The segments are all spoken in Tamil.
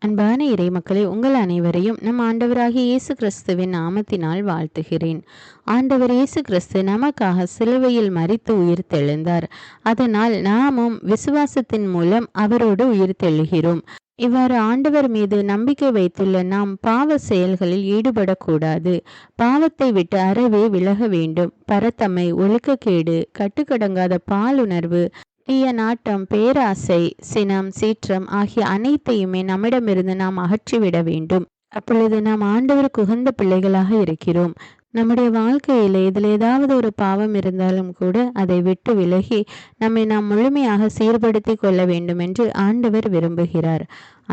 அன்பான இறை மக்களே, உங்கள் அனைவரையும் நம் ஆண்டவராகிய இயேசு கிறிஸ்துவின் நாமத்தினால் வாழ்த்துகிறேன். ஆண்டவர் இயேசு கிறிஸ்து நமக்காக சிலுவையில் மரித்து உயிர்த்தெழுந்தார். அதனால் நாமும் விசுவாசத்தின் மூலம் அவரோடு உயிர்த்தெழுகிறோம். இவ்வாறு ஆண்டவர் மீது நம்பிக்கை வைத்துள்ள நாம் பாவ செயல்களில் ஈடுபடக்கூடாது. பாவத்தை விட்டு அறவே விலக வேண்டும். பரத்தமை, ஒழுக்கக்கேடு, கட்டுக்கடங்காத பாலுணர்வு, தீய நாட்டம், பேராசை, சினம், சீற்றம் ஆகிய அனைத்தையுமே நம்மிடமிருந்து நாம் அகற்றிவிட வேண்டும். அப்பொழுது நாம் ஆண்டவருக்கு உகந்த பிள்ளைகளாக இருக்கிறோம். நம்முடைய வாழ்க்கையில இதில் ஏதாவது ஒரு பாவம் இருந்தாலும் கூட அதை விட்டு விலகி நம்மை நாம் முழுமையாக சீர்படுத்தி கொள்ள வேண்டும் என்று ஆண்டவர் விரும்புகிறார்.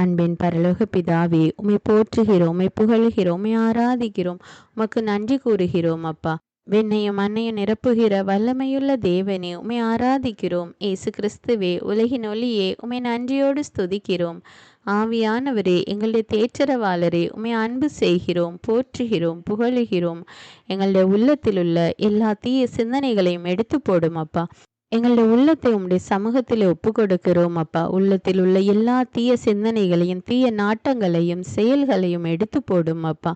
அன்பின் பரலோக பிதாவே, உம்மை போற்றுகிறோம், உம்மை புகழ்கிறோம், உம்மை ஆராதிக்கிறோம், உமக்கு நன்றி கூறுகிறோம் அப்பா. விண்ணையும் மண்ணையும் நிரப்புகிற வல்லமையுள்ள தேவனே, உம்மை ஆராதிக்கிறோம். இயேசு கிறிஸ்துவே, உலகின் ஒளியே, உம்மை நன்றியோடு ஸ்துதிக்கிறோம். ஆவியானவரே, எங்களுடைய தேற்றரவாளரே, உம்மை அன்பு செய்கிறோம், போற்றுகிறோம், புகழுகிறோம். எங்களுடைய உள்ளத்தில் உள்ள எல்லா தீய சிந்தனைகளையும் எடுத்து போடும் அப்பா. எங்களுடைய உள்ளத்தை உம்முடைய சமூகத்தில் ஒப்பு கொடுக்கிறோம் அப்பா. உள்ளத்தில் உள்ள எல்லா தீய சிந்தனைகளையும், தீய நாட்டங்களையும், செயல்களையும் எடுத்து போடும் அப்பா.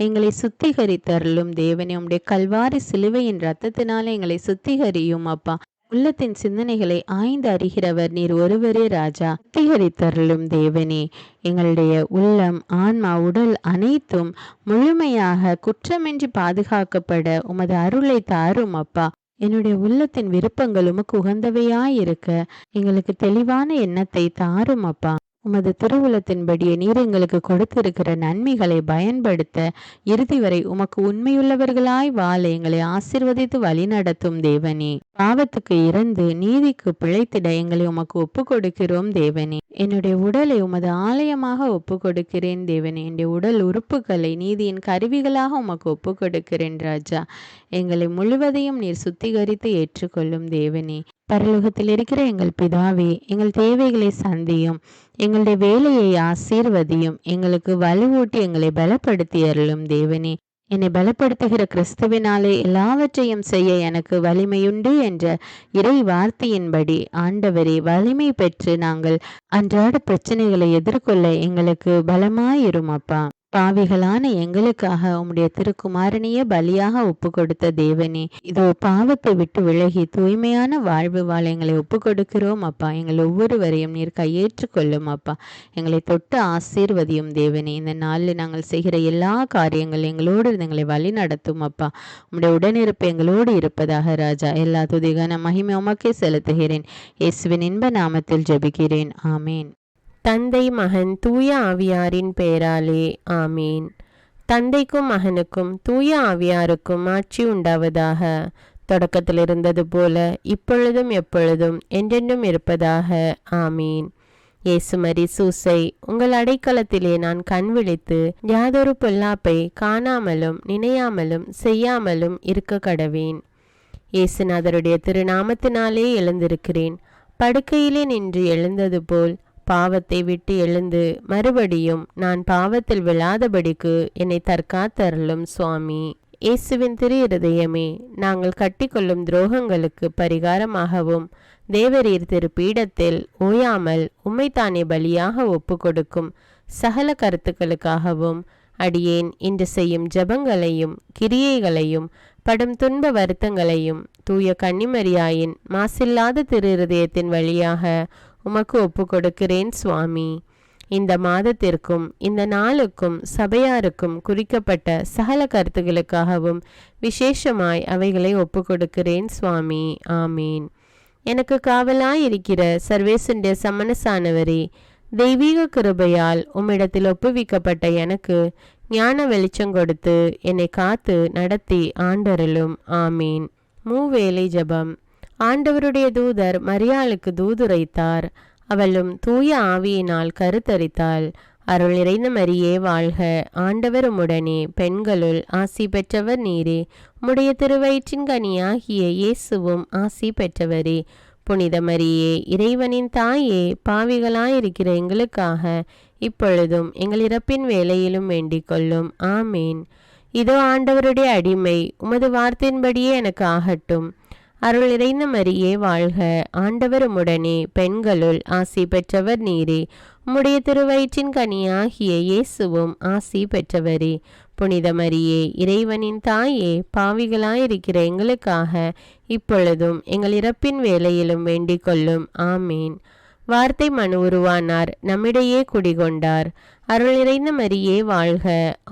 எங்களை சுத்திகரித்தருளும் தேவனே. உம்முடைய கல்வாரி சிலுவையின் இரத்தத்தினால எங்களை சுத்திகரியும் அப்பா. உள்ளத்தின் சிந்தனைகளை ஆய்ந்து அறிகிறவர் நீர் ஒருவரே ராஜா. சுத்திகரித்தருளும் தேவனே. எங்களுடைய உள்ளம், ஆன்மா, உடல் அனைத்தும் முழுமையாக குற்றமின்றி பாதுகாக்கப்பட உமது அருளை தாரும் அப்பா. என்னுடைய உள்ளத்தின் விருப்பங்கள் உமக்கு உகந்தவையாயிருக்க எங்களுக்கு தெளிவான எண்ணத்தை தாரும் அப்பா. உமது திருவுளத்தின்படியே நீர் எங்களுக்கு கொடுத்திருக்கிற நன்மைகளை பயன்படுத்த இறுதி வரை உமக்கு உண்மையுள்ளவர்களாய் வாழ எங்களை ஆசீர்வதித்து வழிநடத்தும் தேவனே. பாவத்துக்கு இறந்து நீதிக்கு பிழைத்திட எங்களை உமக்கு ஒப்பு கொடுக்கிறோம் தேவனே. என்னுடைய உடலை உமது ஆலயமாக ஒப்பு கொடுக்கிறேன் தேவனே. என்னுடைய உடல் உறுப்புகளை நீதியின் கருவிகளாக உமக்கு ஒப்பு கொடுக்கிறேன் ராஜா. எங்களை முழுவதையும் நீர் சுத்திகரித்து ஏற்றுக்கொள்ளும் தேவனே. பரலோகத்தில் இருக்கிற எங்கள் பிதாவே, எங்கள் தேவைகளை சந்தியும், எங்களுடைய வேலையை ஆசீர்வதியும், எங்களுக்கு வலுவூட்டி எங்களை பலப்படுத்தி அருளும் தேவனே. என்னை பலப்படுத்துகிற கிறிஸ்துவினாலே எல்லாவற்றையும் செய்ய எனக்கு வலிமையுண்டு என்ற இறை வார்த்தையின்படி ஆண்டவரே, வலிமை பெற்று நாங்கள் அன்றாட பிரச்சனைகளை எதிர்கொள்ள எங்களுக்கு பலமாயிரும் அப்பா. பாவிகளான எங்களுக்காக உம்முடைய திருக்குமாரனையே பலியாக ஒப்பு கொடுத்த தேவனே, இதோ பாவத்தை விட்டு விலகி தூய்மையான வாழ்வு வாழ எங்களை ஒப்பு கொடுக்கிறோம் அப்பா. எங்கள் ஒவ்வொருவரையும் நீர் கையேற்று கொள்ளும் அப்பா. எங்களை தொட்டு ஆசீர்வதியும் தேவனே. இந்த நாளில் நாங்கள் செய்கிற எல்லா காரியங்கள் எங்களோடு எங்களை வழி நடத்தும் அப்பா. உம்முடைய உடனிருப்பு எங்களோடு இருப்பதாக ராஜா. எல்லா துதிகான மகிமை உமக்கே செலுத்துகிறேன். இயேசுவின் இன்ப நாமத்தில் ஜெபிக்கிறேன். ஆமேன். தந்தை, மகன், தூய ஆவியாரின் பெயராலே ஆமீன். தந்தைக்கும் மகனுக்கும் தூய ஆவியாருக்கும் ஆட்சி உண்டாவதாக. தொடக்கத்தில் இருந்தது போல இப்பொழுதும் எப்பொழுதும் என்றென்றும் இருப்பதாக ஆமீன். இயேசுமரி சூசை, உங்கள் அடைக்கலத்திலே நான் கண் விழித்து யாதொரு பொல்லாப்பை காணாமலும் நினையாமலும் செய்யாமலும் இருக்க கடவேன். இயேசுநாதருடைய திருநாமத்தினாலே எழுந்திருக்கிறேன். படுக்கையிலே நின்று எழுந்தது போல் பாவத்தை விட்டு எழுந்து மறுபடியும் நான் பாவத்தில் விழாதபடிக்கு என்னை தற்காத்தருளும் சுவாமி. இயேசுவின் திரு இருதயமே, நாங்கள் கட்டிக்கொள்ளும் துரோகங்களுக்கு பரிகாரமாகவும் தேவரீர் திரு பீடத்தில் ஓயாமல் உம்மைத்தானே பலியாக ஒப்பு கொடுக்கும் சகல கருத்துக்களுக்காகவும் அடியேன் இன்று செய்யும் ஜபங்களையும் கிரியைகளையும் படும் துன்ப வருத்தங்களையும் தூய கன்னிமரியாயின் மாசில்லாத திரு இருதயத்தின் வழியாக உமக்கு ஒப்பு கொடுக்கிறேன் சுவாமி. இந்த மாதத்திற்கும் இந்த நாளுக்கும் சபையாருக்கும் குறிக்கப்பட்ட சகல கருத்துகளுக்காகவும் விசேஷமாய் அவைகளை ஒப்பு கொடுக்கிறேன் சுவாமி. ஆமீன். எனக்கு காவலாயிருக்கிற சர்வேசுடைய சமனசானவரே, தெய்வீக கிருபையால் உம்மிடத்தில் ஒப்புவிக்கப்பட்ட எனக்கு ஞான வெளிச்சம் கொடுத்து என்னை காத்து நடத்தி ஆண்டருளும். ஆமீன். மூவேளை ஜபம். ஆண்டவருடைய தூதர் மரியாளுக்கு தூதுரைத்தார். அவளும் தூய ஆவியினால் கருத்தரித்தாள். அருள் நிறைந்த மரியே வாழ்க, ஆண்டவர் உம்முடனே, பெண்களுள் ஆசி பெற்றவர் நீரே. உம்முடைய திருவயிற்றின் கனியாகிய இயேசுவும் ஆசி பெற்றவரே. புனித மரியே, இறைவனின் தாயே, பாவிகளாயிருக்கிற எங்களுக்காக இப்பொழுதும் எங்கள் இறப்பின் வேளையிலும் வேண்டிக் கொள்ளும். ஆமேன். இதோ ஆண்டவருடைய அடிமை, உமது வார்த்தையின்படியே எனக்கு ஆகட்டும். அருள் நிறைந்த மரியே வாழ்க, ஆண்டவர் உம்முடனே, பெண்களுள் ஆசி பெற்றவர் நீரே. உம்முடைய திருவயிற்றின் கனியாகிய இயேசுவும் ஆசி பெற்றவரே. புனித மரியே, இறைவனின் தாயே, பாவிகளாயிருக்கிற எங்களுக்காக இப்பொழுதும் எங்கள் இறப்பின் வேளையிலும் வேண்டிக் கொள்ளும். ஆமீன். வார்த்தை மனு உருவானார், நம்மிடையே குடிகொண்டார். அருள் நிறைந்த மரியே வாழ்க,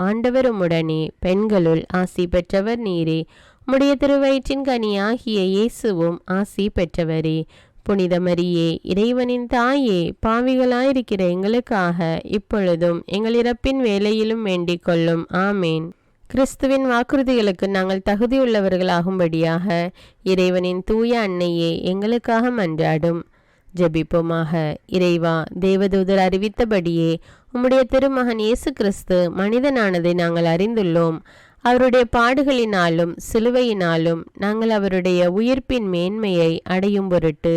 ஆண்டவர் உம்முடனே, பெண்களுள் ஆசி பெற்றவர் நீரே. உம்முடைய திருவயிற்றின் கனியாகிய இயேசுவும் ஆசி பெற்றவரே. புனித மரியே, இறைவனின் தாயே, பாவிகளாயிருக்கிற எங்களுக்காக இப்பொழுதும் எங்கள் இறப்பின் வேளையிலும் வேண்டிக் கொள்ளும். ஆமேன். கிறிஸ்துவின் வாக்குறுதிகளுக்கு நாங்கள் தகுதியுள்ளவர்களாகும்படியாக இறைவனின் தூய அன்னையே எங்களுக்காக மன்றாடும். ஜெபிப்போமாக. இறைவா, தேவதூதர் அறிவித்தபடியே உம்முடைய திருமகன் இயேசு கிறிஸ்து மனிதனானதை நாங்கள் அறிந்துள்ளோம். அவருடைய பாடுகளினாலும் சிலுவையினாலும் நாங்கள் அவருடைய உயிர்ப்பின் மேன்மையை அடையும் பொருட்டு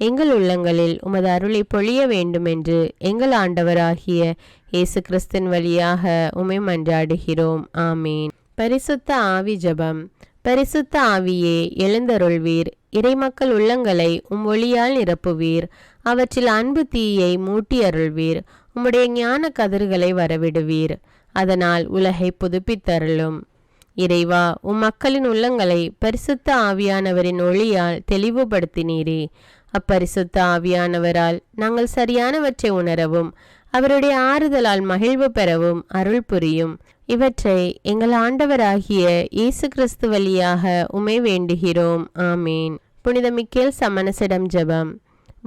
எங்கள் உள்ளங்களில் உமது அருளை பொழிய வேண்டுமென்று எங்கள் ஆண்டவராகிய இயேசு கிறிஸ்தின் வழியாக உம்மை மன்றாடுகிறோம். ஆமீன். பரிசுத்த ஆவி ஜெபம். பரிசுத்த ஆவியே, எழுந்தருள்வீர். இறைமக்கள் உள்ளங்களை ஒளியால் நிரப்புவீர். அவற்றில் அன்பு தீயை மூட்டி அருள்வீர். உம்முடைய ஞான கதிர்களை வரவிடுவீர். அதனால் உலகை புதுப்பித்தருளும். இறைவா, மக்களின் உள்ளங்களை பரிசுத்த ஆவியானவரின் ஒளியால் தெளிவுபடுத்தினீரே. அப்பரிசுத்த ஆவியானவரால் நாங்கள் சரியானவற்றை உணரவும் அவருடைய ஆறுதலால் மகிழ்வு பெறவும் அருள் புரியும். இவற்றை எங்கள் ஆண்டவராகிய இயேசு கிறிஸ்து வழியாக உம்மை வேண்டுகிறோம். ஆமீன். புனித மிக்கேல் சமணசிடம் ஜெபம்.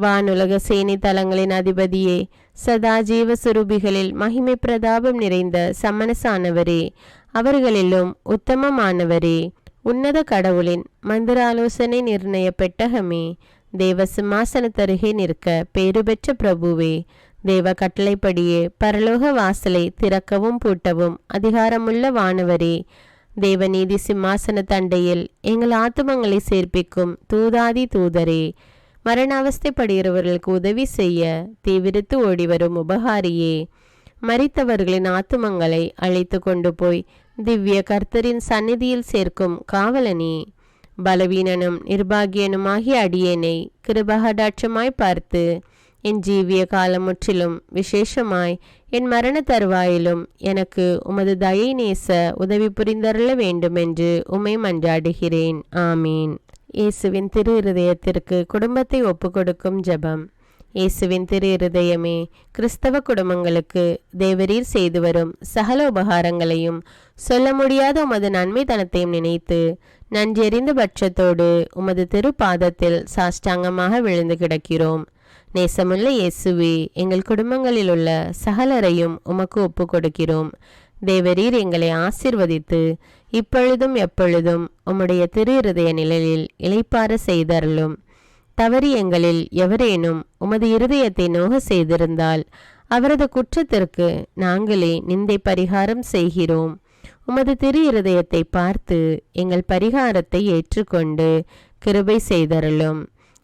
வானுலக சேனை தலங்களின் அதிபதியே, சதா ஜீவ சுரூபிகளில் மகிமை பிரதாபம் நிறைந்த சமணசானவரே, அவர்களிலும் உத்தமமானவரே, உன்னத கடவுளின் மந்திர ஆலோசனை நிர்ணய பெட்டகமே, தேவ சிம்மாசனத்தருகே நிற்க பேறு பெற்ற பிரபுவே, தேவ கட்டளைப்படியே பரலோக வாசலை திறக்கவும் பூட்டவும் அதிகாரமுள்ள வானவரே, தேவநீதி சிம்மாசன தண்டையில் எங்கள் ஆத்துமங்களை சேர்ப்பிக்கும் தூதாதி தூதரே, மரண அவஸ்தைப்படுகிறவர்களுக்கு உதவி செய்ய தீவிரித்து ஓடிவரும் உபகாரியே, மரித்தவர்களின் ஆத்துமங்களை அழைத்து கொண்டு போய் திவ்ய கர்த்தரின் சந்நிதியில் சேர்க்கும் காவலனே, பலவீனனும் நிர்பாகியனுமாகிய அடியேனை கிருபகடாட்சமாய் பார்த்து என் ஜீவிய காலம் முற்றிலும் விசேஷமாய் என் மரண தருவாயிலும் எனக்கு உமது தயை நேச உதவி புரிந்தருள வேண்டுமென்று உம்மை மன்றாடுகிறேன். ஆமீன். இயேசுவின் திரு இருதயத்திற்கு குடும்பத்தை ஒப்புக்கொடுக்கும் ஜெபம். இயேசுவின் திரு இருதயமே, கிறிஸ்தவ குடும்பங்களுக்கு தேவரீர் செய்து வரும் சகல உபகாரங்களையும் சொல்ல முடியாத உமது நன்மைத்தனத்தையும் நினைத்து நன்றெறிந்த பட்சத்தோடு உமது திரு பாதத்தில் சாஷ்டாங்கமாக விழுந்து கிடக்கிறோம். நேசமுள்ள இயேசுவே, எங்கள் குடும்பங்களில் உள்ள சகலரையும் உமக்கு ஒப்பு கொடுக்கிறோம். தேவரீர் எங்களை ஆசீர்வதித்து இப்பொழுதும் எப்பொழுதும் உம்முடைய திரு இருதய நிழலில் இளைப்பாற செய்தருளும். தவறி எங்களில் எவரேனும் உமது இருதயத்தை நோக செய்திருந்தால் அவரது குற்றத்திற்கு நாங்களே நிந்தை பரிகாரம் செய்கிறோம். உமது திரு இருதயத்தை பார்த்து எங்கள் பரிகாரத்தை ஏற்றுக்கொண்டு கிருபை செய்தருளும்.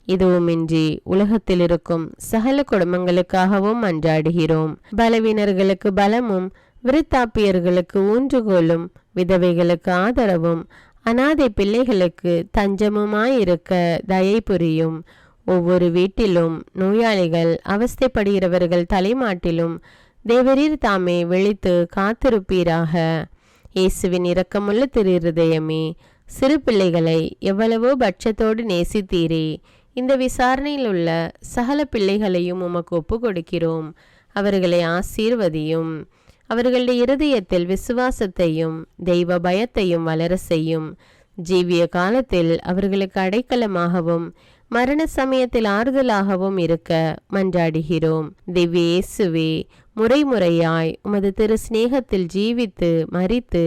இதுவுமின்றி உலகத்தில் இருக்கும் சகல குடும்பங்களுக்காகவும் மன்றாடுகிறோம். பலவீனர்களுக்கு பலமும், விருத்தாப்பியர்களுக்கு ஊன்றுகோலும், விதவைகளுக்கு ஆதரவும், அனாதை பிள்ளைகளுக்கு தஞ்சமுமாயிருக்க தயை புரியும். ஒவ்வொரு வீட்டிலும் நோயாளிகள் அவஸ்தைப்படுகிறவர்கள் தலைமாட்டிலும் தேவரீர் தாமே விழித்து காத்திருப்பீராக. இயேசுவின் இரக்கமுள்ள திரு இருதயமே, சிறு பிள்ளைகளை எவ்வளவோ பட்சத்தோடு நேசித்தீரே. இந்த விசாரணையில் உள்ள சகல பிள்ளைகளையும் உமக்கு ஒப்பு கொடுக்கிறோம். அவர்களை ஆசீர்வதியும். அவர்களுடைய இருதயத்தில் விசுவாசத்தையும் தெய்வ பயத்தையும் வளர செய்யும். ஜீவிய காலத்தில் அவர்களுக்கு அடைக்கலமாகவும் மரண சமயத்தில் ஆறுதலாகவும் இருக்க மன்றாடுகிறோம். திவ்ய இயேசுவே, முறைமுறையாய் உமது திரு சிநேகத்தில் ஜீவித்து மரித்து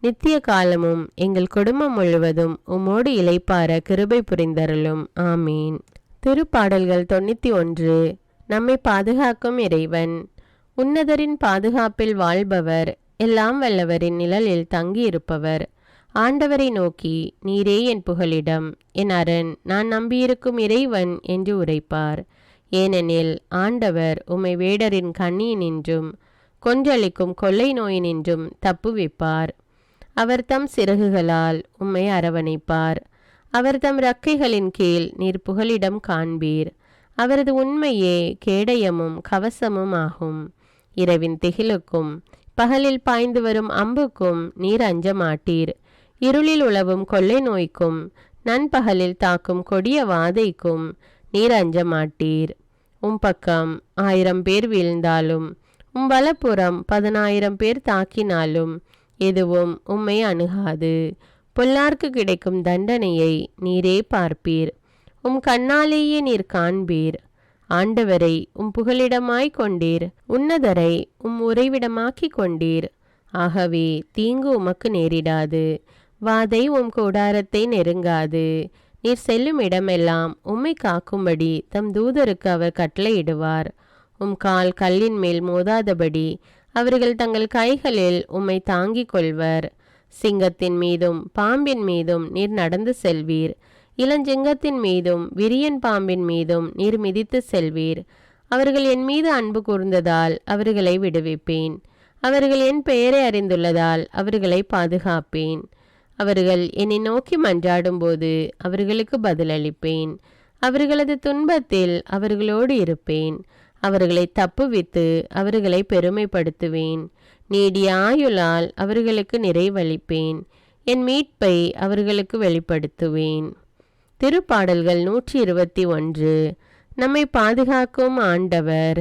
நித்திய காலமும் எங்கள் குடும்பம் முழுவதும் உம்மோடு இளைப்பார கிருபை புரிந்தருளும். ஆமீன். திருப்பாடல்கள் 91. நம்மை பாதுகாக்கும் இறைவன். உன்னதரின் பாதுகாப்பில் வாழ்பவர், எல்லாம் வல்லவரின் நிழலில் தங்கியிருப்பவர். ஆண்டவரை நோக்கி, நீரே என் புகலிடம், என் அரண், நான் நம்பியிருக்கும் இறைவன் என்று உரைப்பார். ஏனெனில் ஆண்டவர் உம்மை வேடரின் கண்ணியினின்றும் கொன்றளிக்கும் கொள்ளை நோயினின்றும் தப்புவிப்பார். அவர் தம் சிறகுகளால் உம்மை அரவணைப்பார். அவர் தம் இறக்கைகளின் கீழ் நீர் புகலிடம் காண்பீர். அவரது உண்மையே கேடயமும் கவசமும் ஆகும். இரவின் திகிலுக்கும் பகலில் பாய்ந்து வரும் அம்புக்கும் நீர் அஞ்ச மாட்டீர். இருளில் உலவும் கொள்ளை நோய்க்கும் நண்பகலில் தாக்கும் கொடிய வாதைக்கும் நீர் அஞ்ச மாட்டீர். பக்கம் 1000 பேர் வீழ்ந்தாலும் வலப்புறம் 10,000 பேர் தாக்கினாலும் எதுவும் உம்மை அணுகாது. பொல்லார்க்கு கிடைக்கும் தண்டனையை நீரே பார்ப்பீர். கண்ணாலேயே நீர் காண்பீர். ஆண்டவரை புகலிடமாய் கொண்டீர். உன்னதரை உறைவிடமாக்கி கொண்டீர். ஆகவே தீங்கு உமக்கு நேரிடாது. வாதை கூடாரத்தை நெருங்காது. நீர் செல்லும் இடமெல்லாம் உம்மை காக்கும்படி தம் தூதருக்கு அவர் கட்டளையிடுவார். கால் கல்லின் மேல் மோதாதபடி அவர்கள் தங்கள் கைகளில் உம்மை தாங்கிக் கொள்வர். சிங்கத்தின் மீதும் பாம்பின் மீதும் நீர் நடந்து செல்வீர். இளஞ்சிங்கத்தின் மீதும் விரியன் பாம்பின் மீதும் நீர் மிதித்து செல்வீர். அவர்கள் என் மீது அன்பு கூர்ந்ததால் அவர்களை விடுவிப்பேன். அவர்கள் என் பெயரை அறிந்துள்ளதால் அவர்களை பாதுகாப்பேன். அவர்கள் என்னை நோக்கி மன்றாடும்போது அவர்களுக்கு பதிலளிப்பேன். அவர்களது துன்பத்தில் அவர்களோடு இருப்பேன். அவர்களை தப்புவித்து அவர்களை பெருமைப்படுத்துவேன். நீடிய ஆயுளால் அவர்களுக்கு நிறைவளிப்பேன். என் மீட்பை அவர்களுக்கு வெளிப்படுத்துவேன். திருப்பாடல்கள் 121. நம்மை பாதுகாக்கும் ஆண்டவர்.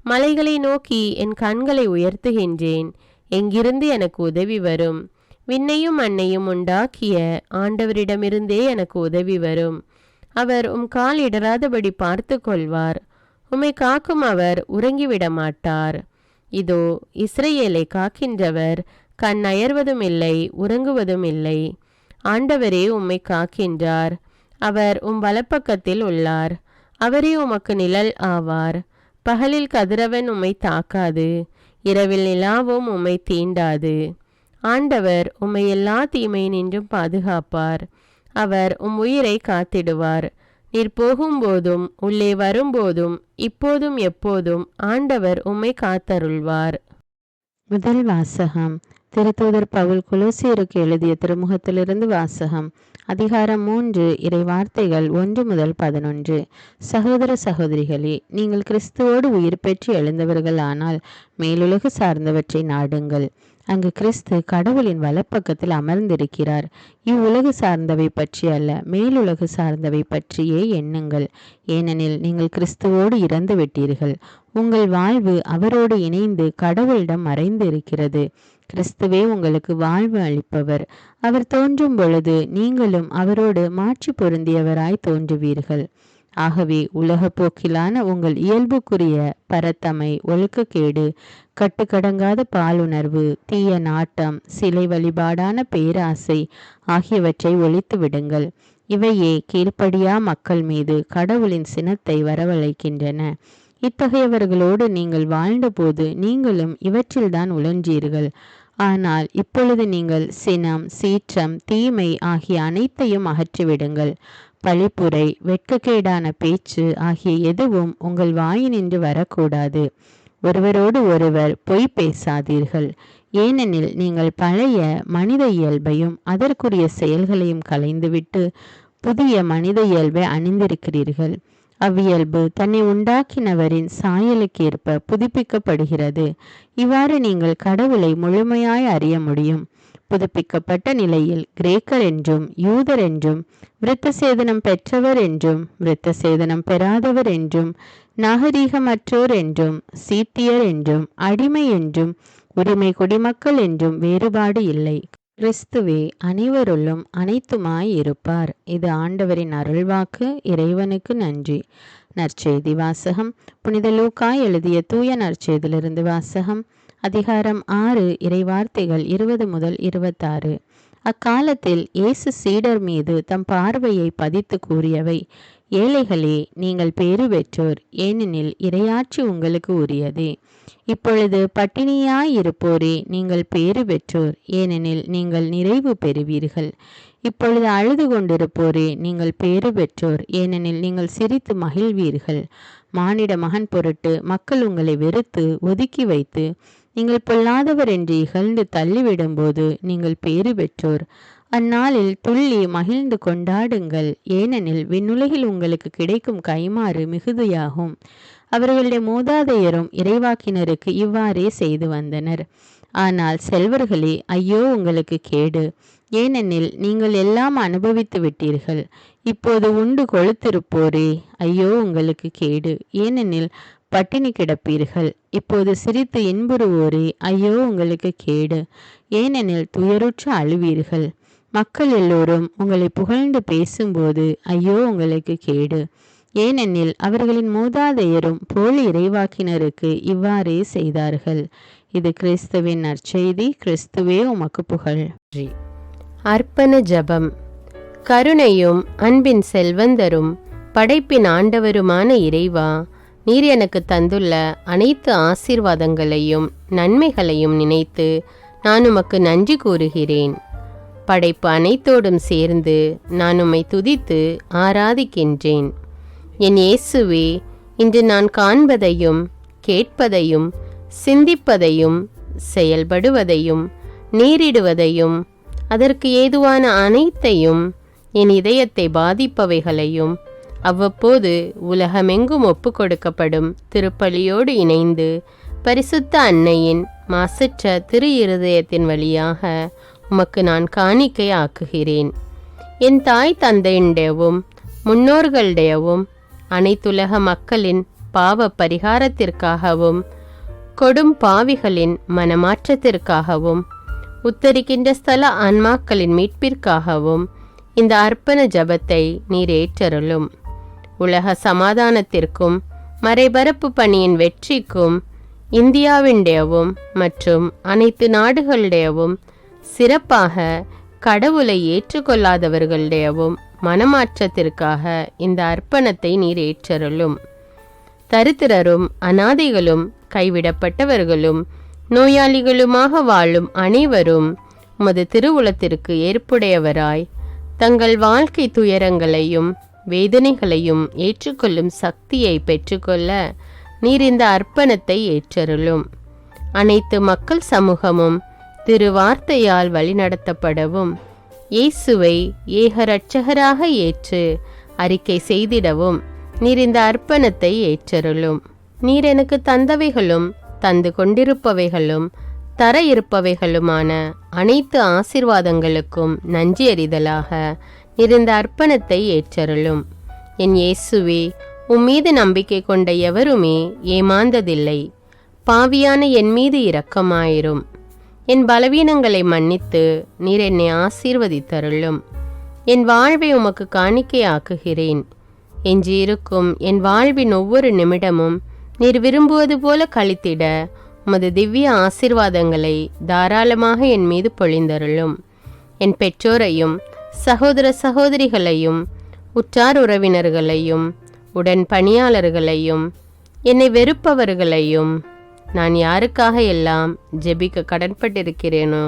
மலைகளை நோக்கி என் கண்களை உயர்த்துகின்றேன். எங்கிருந்து எனக்கு உதவி வரும்? விண்ணையும் மண்ணையும் உண்டாக்கிய ஆண்டவரிடமிருந்தே எனக்கு உதவி வரும். அவர் கால் இடராதபடி பார்த்து கொள்வார். உம்மை காக்கும் அவர் உறங்கிவிட மாட்டார். இதோ இஸ்ரவேலை காக்கின்றவர் கண் அயர்வதும் இல்லை, உறங்குவதும் இல்லை. ஆண்டவரே உம்மை காக்கின்றார். அவர் வலப்பக்கத்தில் உள்ளார். அவரே உமக்கு நிழல் ஆவார். பகலில் கதிரவன் உம்மை தாக்காது, இரவில் நிலாவும் உம்மை தீண்டாது. ஆண்டவர் உம்மை எல்லா தீமையினின்றும் பாதுகாப்பார். அவர் உயிரை காத்திடுவார். நீர் போகும்போதும் உள்ளே வரும்போதும் இப்போதும் எப்போதும் ஆண்டவர் உம்மை காத்தருள்வார். முதல் வாசகம். திருத்தூதர் பவுல் கொலோசியருக்கு எழுதிய திருமுகத்திலிருந்து வாசகம். அதிகாரம் 3, இறை வார்த்தைகள் 1 முதல் 11. சகோதர சகோதரிகளே, நீங்கள் கிறிஸ்துவோடு உயிர் பெற்று எழுந்தவர்கள் ஆனால் மேலுலகு சார்ந்தவற்றை நாடுங்கள். அங்கு கிறிஸ்து கடவுளின் வலப்பக்கத்தில் அமர்ந்திருக்கிறார். இவ்வுலகு சார்ந்தவை பற்றி அல்ல, மேலுலகு சார்ந்தவை பற்றியே எண்ணுங்கள். ஏனெனில் நீங்கள் கிறிஸ்துவோடு இறந்து விட்டீர்கள். உங்கள் வாழ்வு அவரோடு இணைந்து கடவுளிடம் மறைந்து இருக்கிறது. கிறிஸ்துவே உங்களுக்கு வாழ்வு அளிப்பவர். அவர் தோன்றும் பொழுது நீங்களும் அவரோடு மாட்சி பொருந்தியவராய் தோன்றுவீர்கள். ஆகவே உலக போக்கிலான உங்கள் இயல்புக்குரிய பரத்தமை, ஒழுக்கக்கேடு, கட்டுக்கடங்காத பாலுணர்வு, தீய நாட்டம், சிலை வழிபாடான பேராசை ஆகியவற்றை ஒழித்து விடுங்கள். இவையே கீழ்ப்படியா மக்கள் மீது கடவுளின் சினத்தை வரவழைக்கின்றன. இத்தகையவர்களோடு நீங்கள் வாழ்ந்தபோது நீங்களும் இவற்றில்தான் உழன்றீர்கள். ஆனால் இப்பொழுது நீங்கள் சினம், சீற்றம், தீமை ஆகிய அனைத்தையும் அகற்றிவிடுங்கள். பழிப்புரை, வெட்கக்கேடான பேச்சு ஆகிய எதுவும் உங்கள் வாயினின்று வரக்கூடாது. ஒருவரோடு ஒருவர் பொய் பேசாதீர்கள். ஏனெனில் நீங்கள் பழைய மனித இயல்பையும் அதற்குரிய செயல்களையும் களைந்துவிட்டு புதிய மனித இயல்பை அணிந்திருக்கிறீர்கள். அவ்வியல்பு தன்னை உண்டாக்கினவரின் சாயலுக்கேற்ப புதுப்பிக்கப்படுகிறது. இவ்வாறு நீங்கள் கடவுளை முழுமையாய் அறிய முடியும். புதுப்பிக்கப்பட்ட நிலையில் கிரேக்கர் என்றும் யூதர் என்றும், விருத்த சேதனம் பெற்றவர் என்றும் விருத்த சேதனம் பெறாதவர் என்றும், நாகரீகமற்றோர் என்றும், சீத்தியர் என்றும், அடிமை என்றும், உரிமை குடிமக்கள் என்றும் வேறுபாடு இல்லை. கிறிஸ்துவே அனைவருள்ளும் அனைத்துமாய் இருப்பார். இது ஆண்டவரின் அருள்வாக்கு. இறைவனுக்கு நன்றி. நற்செய்தி வாசகம். புனித லூக்கா எழுதிய தூய நற்செய்தியிலிருந்து வாசகம். அதிகாரம் 6, இறை வார்த்தைகள் 20 முதல் 26. அக்காலத்தில் இயேசு சீடர் மீது தம் பார்வையை பதித்து கூறியவை: ஏழைகளே, நீங்கள் பேறு பெற்றோர், ஏனெனில் இறையாட்சி உங்களுக்கு உரியதே. இப்பொழுது பட்டினியாயிருப்போரே, நீங்கள் பேறு பெற்றோர், ஏனெனில் நீங்கள் நிறைவு பெறுவீர்கள். இப்பொழுது அழுது கொண்டிருப்போரே, நீங்கள் பேறு பெற்றோர், ஏனெனில் நீங்கள் சிரித்து மகிழ்வீர்கள். மானிட மகன் பொருட்டு மக்கள் உங்களை வெறுத்து ஒதுக்கி வைத்து நீங்கள் பொல்லாதவர் என்று இகழ்ந்து தள்ளிவிடும்போது நீங்கள் பேறு பெற்றோர். அந்நாளில் துள்ளி மகிழ்ந்து கொண்டாடுங்கள், ஏனெனில் விண்ணுலகில் உங்களுக்கு கிடைக்கும் கைமாறு மிகுதியாகும். அவர்களுடைய மூதாதையரும் இறைவாக்கினருக்கு இவ்வாறே செய்து வந்தனர். ஆனால் செல்வர்களே, ஐயோ உங்களுக்கு கேடு! ஏனெனில் நீங்கள் எல்லாம் அனுபவித்து விட்டீர்கள். இப்போது உண்டு கொழுத்திருப்போரே, ஐயோ உங்களுக்கு கேடு! ஏனெனில் பட்டினி கிடப்பீர்கள். இப்போது சிரித்து இன்புறுவோரே, ஐயோ உங்களுக்கு கேடு! ஏனெனில் துயருற்று அழுவீர்கள். மக்கள் எல்லோரும் உங்களை புகழ்ந்து பேசும்போது ஐயோ உங்களுக்கு கேடு! ஏனெனில் அவர்களின் மூதாதையரும் போலி இறைவாக்கினருக்கு இவ்வாறே செய்தார்கள். இது கிறிஸ்துவின் நற்செய்தி. கிறிஸ்துவே உமக்கு புகழ். அர்ப்பண ஜெபம். கருணையும் அன்பின் செல்வந்தரும் படைப்பின் ஆண்டவருமான இறைவா, நீர் எனக்கு தந்துள்ள அனைத்து ஆசீர்வாதங்களையும் நன்மைகளையும் நினைத்து நான் உமக்கு நன்றி கூறுகிறேன். படைப்பு அனைத்தோடும் சேர்ந்து நான் உம்மை துதித்து ஆராதிக்கின்றேன். என் இயேசுவே, இன்று நான் காண்பதையும் கேட்பதையும் சிந்திப்பதையும் செயல்படுவதையும் நேரிடுவதையும் அதற்கு ஏதுவான அனைத்தையும் என் இதயத்தை பாதிப்பவைகளையும் அவ்வப்போது உலகமெங்கும் ஒப்பு கொடுக்கப்படும் திருப்பலியோடு இணைந்து பரிசுத்த அன்னையின் மாசற்ற திரு இருதயத்தின் வழியாக உமக்கு நான் காணிக்கை ஆக்குகிறேன். என் தாய் தந்தையுடையவும் முன்னோர்களுடையவும் அனைத்துலக மக்களின் பாவ பரிகாரத்திற்காகவும் கொடும் பாவிகளின் மனமாற்றத்திற்காகவும் உத்தரிக்கின்ற ஸ்தல ஆன்மாக்களின் மீட்பிற்காகவும் இந்த அர்ப்பண ஜபத்தை நீர் ஏற்றருளும். உலக சமாதானத்திற்கும் மறைபரப்பு பணியின் வெற்றிக்கும் இந்தியாவின்டையவும் மற்றும் அனைத்து நாடுகளுடையவும் சிறப்பாக கடவுளை ஏற்றுக்கொள்ளாதவர்களுடையவும் மனமாற்றத்திற்காக இந்த அர்ப்பணத்தை நீர் ஏற்றருளும். தரித்திரரும் அனாதைகளும் கைவிடப்பட்டவர்களும் நோயாளிகளுமாக வாழும் அனைவரும் உமது திருவுளத்திற்கு ஏற்புடையவராய் தங்கள் வாழ்க்கை துயரங்களையும் வேதனைகளையும் ஏற்றுக்கொள்ளும் சக்தியை பெற்றுக்கொள்ள நீர் இந்த அர்ப்பணத்தை ஏற்றருளும். அனைத்து மக்கள் சமூகமும் திருவார்த்தையால் வழிநடத்தப்படவும் இயேசுவை ஏக இரட்சகராக ஏற்று அறிக்கை செய்திடவும் நீர் இந்த அர்ப்பணத்தை ஏற்றருளும். நீர் எனக்கு தந்தவைகளும் தந்து கொண்டிருப்பவைகளும் தர இருப்பவைகளுமான அனைத்து ஆசீர்வாதங்களுக்கும் நன்றி அறிதலாக நீர் இந்த அர்ப்பணத்தை ஏற்றருளும். என் இயேசுவே, உம்மீது நம்பிக்கை கொண்ட எவருமே ஏமாந்ததில்லை. பாவியான என் மீது இரக்கமாயிரும். என் பலவீனங்களை மன்னித்து நீர் என்னை ஆசீர்வதித்தருளும். என் வாழ்வை உமக்கு காணிக்கையாக்குகிறேன். எஞ்சியிருக்கும் என் வாழ்வின் ஒவ்வொரு நிமிடமும் நீர் விரும்புவது போல கழித்திட உமது திவ்ய ஆசீர்வாதங்களை தாராளமாக என் மீது பொழிந்தருளும். என் பெற்றோரையும் சகோதர சகோதரிகளையும் உற்றார் உறவினர்களையும் உடன் பணியாளர்களையும் என்னை வெறுப்பவர்களையும் நான் யாருக்காக எல்லாம் ஜெபிக்க கடன்பட்டிருக்கிறேனோ,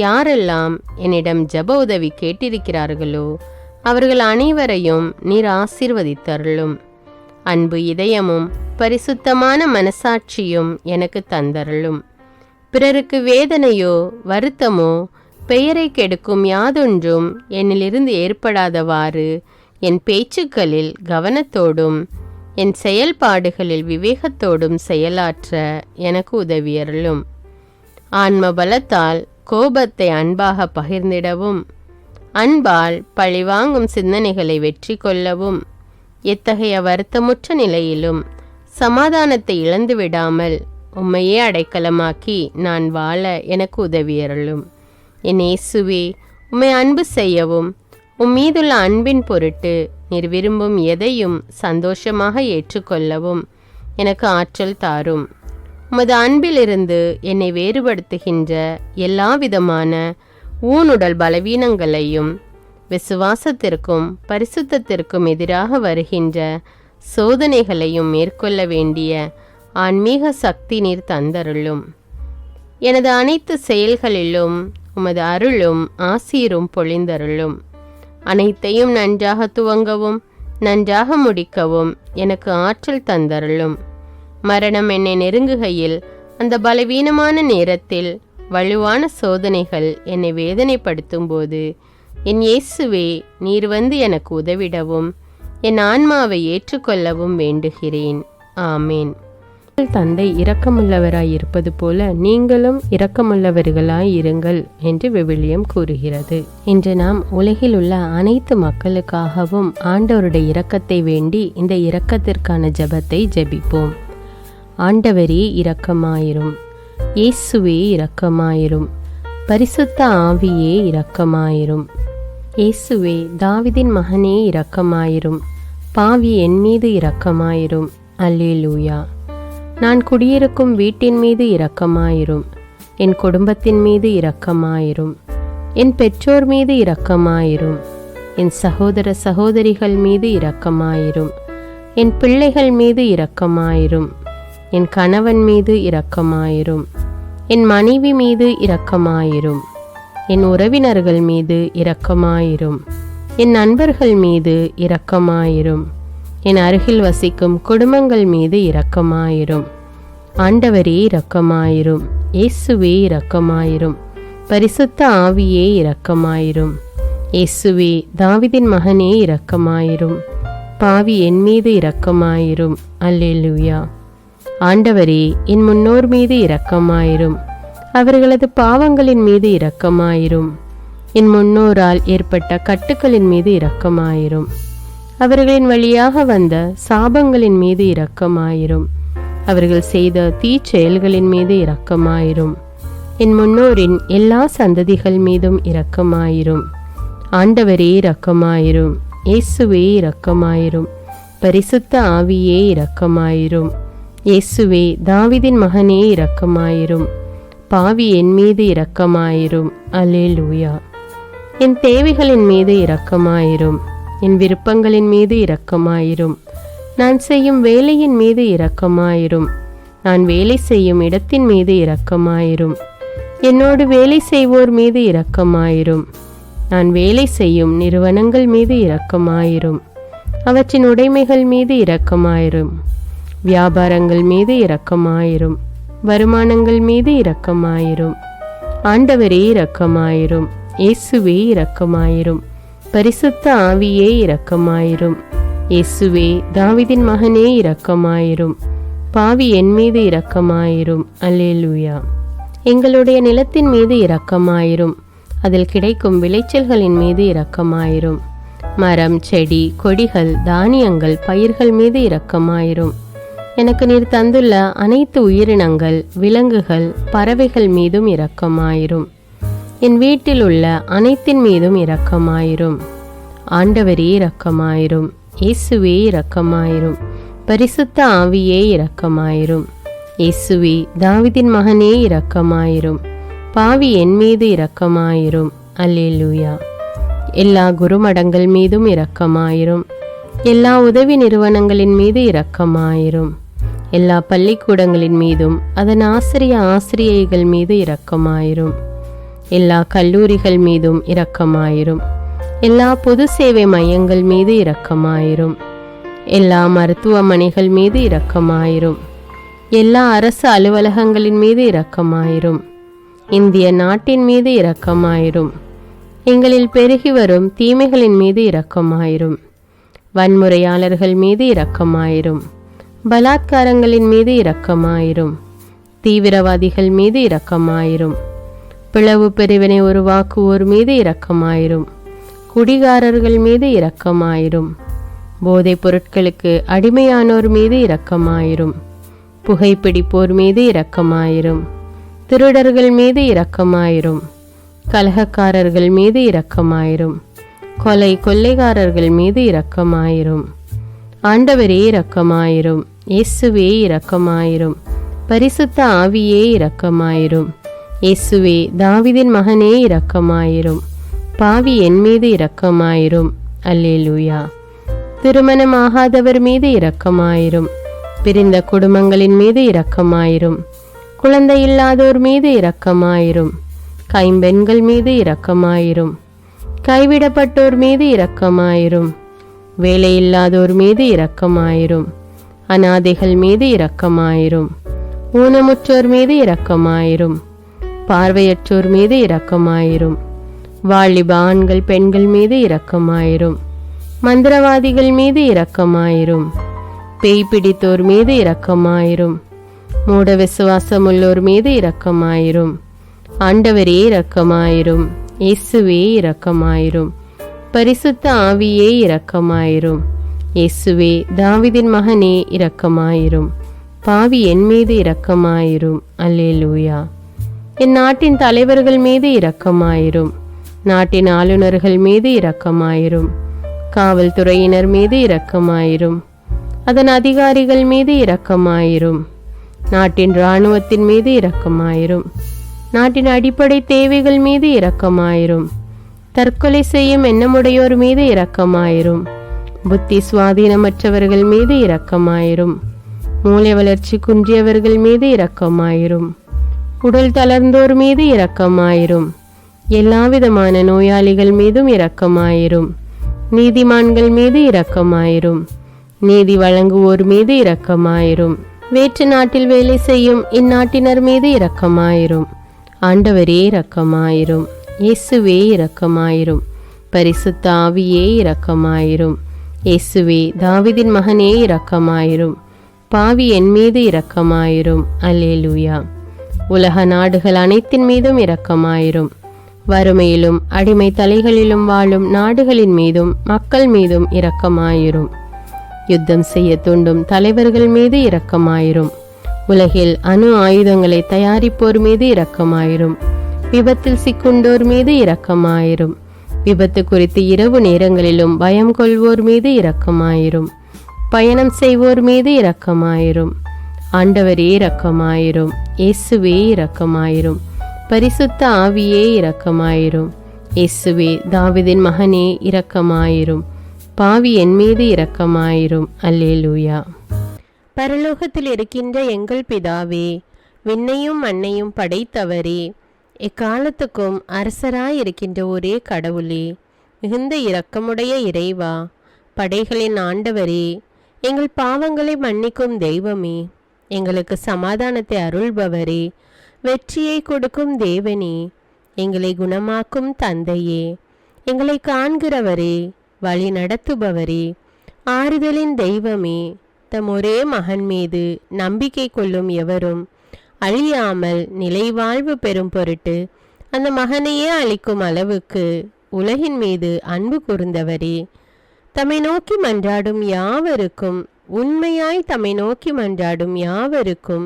யாரெல்லாம் என்னிடம் ஜெப உதவி கேட்டிருக்கிறார்களோ அவர்கள் அனைவரையும் நீர் ஆசீர்வதித்தருளும். அன்பு இதயமும் பரிசுத்தமான மனசாட்சியும் எனக்கு தந்தருளும். பிறருக்கு வேதனையோ வருத்தமோ பெயரை கெடுக்கும் யாதொன்றும் என்னிலிருந்து ஏற்படாதவாறு என் பேச்சுக்களில் கவனத்தோடும் என் செயல்பாடுகளில் விவேகத்தோடும் செயலாற்ற எனக்கு உதவியருளும். ஆன்ம பலத்தால் கோபத்தை அன்பாக பகிர்ந்திடவும் அன்பால் பழிவாங்கும் சிந்தனைகளை வெற்றி கொள்ளவும் எத்தகைய வருத்தமுற்ற நிலையிலும் சமாதானத்தை இழந்து விடாமல் உம்மையே அடைக்கலமாக்கி நான் வாழ எனக்கு உதவியருளும். என் இயேசுவே, உம்மை அன்பு செய்யவும் உம்மீதுள்ள அன்பின் பொருட்டு நீர் விரும்பும் எதையும் சந்தோஷமாக ஏற்றுக்கொள்ளவும் எனக்கு ஆற்றல் தாரும். உமது அன்பிலிருந்து என்னை வேறுபடுத்துகின்ற எல்லா விதமான ஊனுடல் பலவீனங்களையும் விசுவாசத்திற்கும் பரிசுத்தத்திற்கும் எதிராக வருகின்ற சோதனைகளையும் மேற்கொள்ள வேண்டிய ஆன்மீக சக்தி நீர் தந்தருளும். எனது அனைத்து செயல்களிலும் உமது அருளும் ஆசீரும் பொழிந்தருளும். அனைத்தையும் நன்றாக துவங்கவும் நன்றாக முடிக்கவும் எனக்கு ஆற்றல் தந்தருளும். மரணம் என்னை நெருங்குகையில் அந்த பலவீனமான நேரத்தில் வலுவான சோதனைகள் என்னை வேதனைப்படுத்தும் போது என் இயேசுவே, நீர் வந்து எனக்கு உதவிடவும் என் ஆன்மாவை ஏற்றுக்கொள்ளவும் வேண்டுகிறேன். ஆமேன். தந்தை இரக்கமுள்ளவராய் இருப்பது போல நீங்களும் இரக்கமுள்ளவர்களாய் இருங்கள் என்று விவிலியம் கூறுகிறது. இன்று நாம் உலகில் உள்ள அனைத்து மக்களுக்காகவும் ஆண்டவருடைய இரக்கத்தை வேண்டி இந்த இரக்கத்திற்கான ஜெபத்தை ஜெபிப்போம். ஆண்டவரே இரக்கமாயிரும், இயேசுவே இரக்கமாயிரும், பரிசுத்த ஆவியே இரக்கமாயிரும். இயேசுவே, தாவீதின் மகனே இரக்கமாயிரும், பாவி என் மீது இரக்கமாயிரும். அல்லேலூயா. நான் குடியிருக்கும் வீட்டின் மீது இரக்கமாயிரும், என் குடும்பத்தின் மீது இரக்கமாயிரும், என் பெற்றோர் மீது இரக்கமாயிரும், என் சகோதர சகோதரிகள் மீது இரக்கமாயிரும், என் பிள்ளைகள் மீது இரக்கமாயிரும், என் கணவன் மீது இரக்கமாயிரும், என் மனைவி மீது இரக்கமாயிரும், என் உறவினர்கள் மீது இரக்கமாயிரும், என் நண்பர்கள் மீது இரக்கமாயிரும், என் அருகில் வசிக்கும் குடும்பங்கள் மீது இரக்கமாயிரும். ஆண்டவரே இரக்கமாயிரும், இயேசுவே இரக்கமாயிரும், பரிசுத்த ஆவியே இரக்கமாயிரும். இயேசுவே, தாவீதின் மகனே இரக்கமாயிரும், பாவி என் மீது இரக்கமாயிரும். அல்லேலூயா. ஆண்டவரே, என் முன்னோர் மீது இரக்கமாயிரும், அவர்களது பாவங்களின் மீது இரக்கமாயிரும். என் முன்னோரால் ஏற்பட்ட கட்டுக்களின் மீது இரக்கமாயிரும், அவர்களின் வழியாக வந்த சாபங்களின் மீது இரக்கமாயிரும், அவர்கள் செய்த தீச்செயல்களின் மீது இரக்கமாயிரும். என் முன்னோரின் எல்லா சந்ததிகள் மீதும் இரக்கமாயிரும். ஆண்டவரே இரக்கமாயிரும், இயேசுவே இரக்கமாயிரும், பரிசுத்த ஆவியே இரக்கமாயிரும். இயேசுவே, தாவீதின் மகனே இரக்கமாயிரும், பாவி என் மீது இரக்கமாயிரும். அல்லேலூயா. என் தேவைகளின் மீது இரக்கமாயிரும், என் விருப்பங்களின் மீது இரக்கமாயிரும், நான் செய்யும் வேலையின் மீது இரக்கமாயிரும், நான் வேலை செய்யும் இடத்தின் மீது இரக்கமாயிரும், என்னோடு வேலை செய்வோர் மீது இரக்கமாயிரும், நான் வேலை செய்யும் நிறுவனங்கள் மீது இரக்கமாயிரும், அவற்றின் உடைமைகள் மீது இரக்கமாயிரும், வியாபாரங்கள் மீது இரக்கமாயிரும், வருமானங்கள் மீது இரக்கமாயிரும். ஆண்டவரே இரக்கமாயிரும், இயேசுவே இரக்கமாயிரும், பரிசுத்த ஆவியே இரக்கமாயிரும். இயேசுவே, தாவீதின் மகனே இரக்கமாயிரும், பாவி என் மீது இரக்கமாயிரும். அல்லேலூயா. எங்களுடைய நிலத்தின் மீது இரக்கமாயிரும், அதில் கிடைக்கும் விளைச்சல்களின் மீது இரக்கமாயிரும். மரம், செடி, கொடிகள், தானியங்கள், பயிர்கள் மீது இரக்கமாயிரும். எனக்கு நீர் தந்துள்ள அனைத்து உயிரினங்கள், விலங்குகள், பறவைகள் மீதும் இரக்கமாயிரும். என் வீட்டில் உள்ள அனைத்தின் மீதும் இரக்கமாயிரும். ஆண்டவரே இரக்கமாயிரும், இயேசுவே இரக்கமாயிரும், பரிசுத்த ஆவியே இரக்கமாயிரும். இயேசுவே, தாவீதின் மகனே இரக்கமாயிரும், பாவி என் மீது இரக்கமாயிரும். அல்லேலூயா. எல்லா குருமடங்கள் மீதும் இரக்கமாயிரும், எல்லா உதவி நிறுவனங்களின் மீது இரக்கமாயிரும், எல்லா பள்ளிக்கூடங்களின் மீதும் அதன் ஆசிரியைகள் மீது இரக்கமாயிரும், எல்லா கல்லூரிகள் மீதும் இரக்கமாயிரும், எல்லா பொது சேவை மையங்கள் மீது இரக்கமாயிரும், எல்லா மருத்துவமனைகள் மீது இரக்கமாயிரும், எல்லா அரசு அலுவலகங்களின் மீது இரக்கமாயிரும், இந்திய நாட்டின் மீது இரக்கமாயிரும், எங்களில் பெருகி வரும் தீமைகளின் மீது இரக்கமாயிரும், வன்முறையாளர்கள் மீது இரக்கமாயிரும், பலாத்காரங்களின் மீது இரக்கமாயிரும், தீவிரவாதிகள் மீது இரக்கமாயிரும், பிளவு பிரிவினை உருவாக்குவோர் மீது இரக்கமாயிரும், குடிகாரர்கள் மீது இரக்கமாயிரும், போதைப் பொருட்களுக்கு அடிமையானோர் மீது இரக்கமாயிரும், புகைப்பிடிப்போர் மீது இரக்கமாயிரும், திருடர்கள் மீது இரக்கமாயிரும், கலகக்காரர்கள் மீது இரக்கமாயிரும், கொள்ளைக்காரர்கள் மீது இரக்கமாயிரும். ஆண்டவரே இரக்கமாயிரும், இயேசுவே இரக்கமாயிரும், பரிசுத்த ஆவியே இரக்கமாயிரும். இயேசுவே, தாவீதின் மகனே இரக்கமாயிரும், பாவி என் மீது இரக்கமாயிரும். அல்லேலூயா. திருமணமாகாதவர் மீது இரக்கமாயிரும், பிரிந்த குடும்பங்களின் மீது இரக்கமாயிரும், குழந்தை இல்லாதோர் மீது இரக்கமாயிரும், கைம்பெண்கள் மீது இரக்கமாயிரும், கைவிடப்பட்டோர் மீது இரக்கமாயிரும், வேலையில்லாதோர் மீது இரக்கமாயிரும், அநாதைகள் மீது இரக்கமாயிரும், ஊனமுற்றோர் மீது இரக்கமாயிரும், பார்வையற்றோர் மீது இரக்கமாயிரும். வாலிப ஆண்கள் பெண்கள் மீது இரக்கமாயிரும். மந்திரவாதிகள் மீது இரக்கமாயிரும். பேய் பிடித்தோர் மீது இரக்கமாயிரும். மூட விசுவாசமுள்ளோர் மீது இரக்கமாயிரும். ஆண்டவரே இரக்கமாயிரும். இயேசுவே இரக்கமாயிரும். பரிசுத்த ஆவியே இரக்கமாயிரும். இயேசுவே தாவீதின் மகனே இரக்கமாயிரும். பாவி என் மீது இரக்கமாயிரும். அல்லேலூயா. என் நாட்டின் தலைவர்கள் மீது இரக்கமாயிரும். நாட்டின் ஆளுநர்கள் மீது இரக்கமாயிரும். காவல்துறையினர் மீது இரக்கமாயிரும். அதன் அதிகாரிகள் மீது இரக்கமாயிரும். நாட்டின் இராணுவத்தின் மீது இரக்கமாயிரும். நாட்டின் அடிப்படை தேவைகள் மீது இரக்கமாயிரும். தற்கொலை செய்யும் எண்ணமுடையோர் மீது இரக்கமாயிரும். புத்தி சுவாதீனமற்றவர்கள் மீது இரக்கமாயிரும். மூளை வளர்ச்சி குன்றியவர்கள் மீது இரக்கமாயிரும். உடல் தளர்ந்தோர் மீது இரக்கமாயிரும். எல்லாவிதமான நோயாளிகள் மீதும் இரக்கமாயிரும். நீதிமான்கள் மீது இரக்கமாயிரும். நீதி வழங்குவோர் மீது இரக்கமாயிரும். வேற்று நாட்டில் வேலை செய்யும் இந்நாட்டினர் மீது இரக்கமாயிரும். ஆண்டவரே இரக்கமாயிரும். இயேசுவே இரக்கமாயிரும். பரிசுத்த ஆவியே இரக்கமாயிரும். இயேசுவே தாவீதின் மகனே இரக்கமாயிரும். பாவி என் மீது இரக்கமாயிரும். அல்லேலூயா. உலக நாடுகள் அனைத்தின் மீதும் இரக்கமாயிரும். வறுமையிலும் அடிமை தலைகளிலும் வாழும் நாடுகளின் மீதும் மக்கள் மீதும் இரக்கமாயிரும். யுத்தம் செய்ய தூண்டும் தலைவர்கள் மீது இரக்கமாயிரும். உலகில் அணு ஆயுதங்களை தயாரிப்போர் மீது இரக்கமாயிரும். விபத்தில் சிக்குண்டோர் மீது இரக்கமாயிரும். விபத்து குறித்து இரவு நேரங்களிலும் பயம் கொள்வோர் மீது இரக்கமாயிரும். பயணம் செய்வோர் மீது இரக்கமாயிரும். ஆண்டவரே இரக்கமாயிரும். இயேசுவே இரக்கமாயிரும். பரிசுத்த ஆவியே இரக்கமாயிரும். இயேசுவே தாவீதின் மகனே இரக்கமாயிரும். பாவி என் மீது இரக்கமாயிரும். அல்லேலூயா. பரலோகத்தில் இருக்கின்ற எங்கள் பிதாவே, விண்ணையும் மண்ணையும் படைத்தவரே, எக்காலத்துக்கும் அரசராயிருக்கின்ற ஒரே கடவுளே, மிகுந்த இரக்கமுடைய இறைவா, படைகளின் ஆண்டவரே, எங்கள் பாவங்களை மன்னிக்கும் தெய்வமே, எங்களுக்கு சமாதானத்தை அருள்பவரே, வெற்றியை கொடுக்கும் தேவனே, எங்களை குணமாக்கும் தந்தையே, எங்களை காண்கிறவரே, வழி நடத்துபவரே, ஆறுதலின் தெய்வமே, தம் ஒரே மகன் மீது நம்பிக்கை கொள்ளும் எவரும் அழியாமல் நிலைவாழ்வு பெறும் பொருட்டு அந்த மகனையே அளிக்கும் அளவுக்கு உலகின் மீது அன்பு கூர்ந்தவரே, தம்மை நோக்கி மன்றாடும் யாவருக்கும், உண்மையாய் தம்மை நோக்கி மன்றாடும் யாவருக்கும்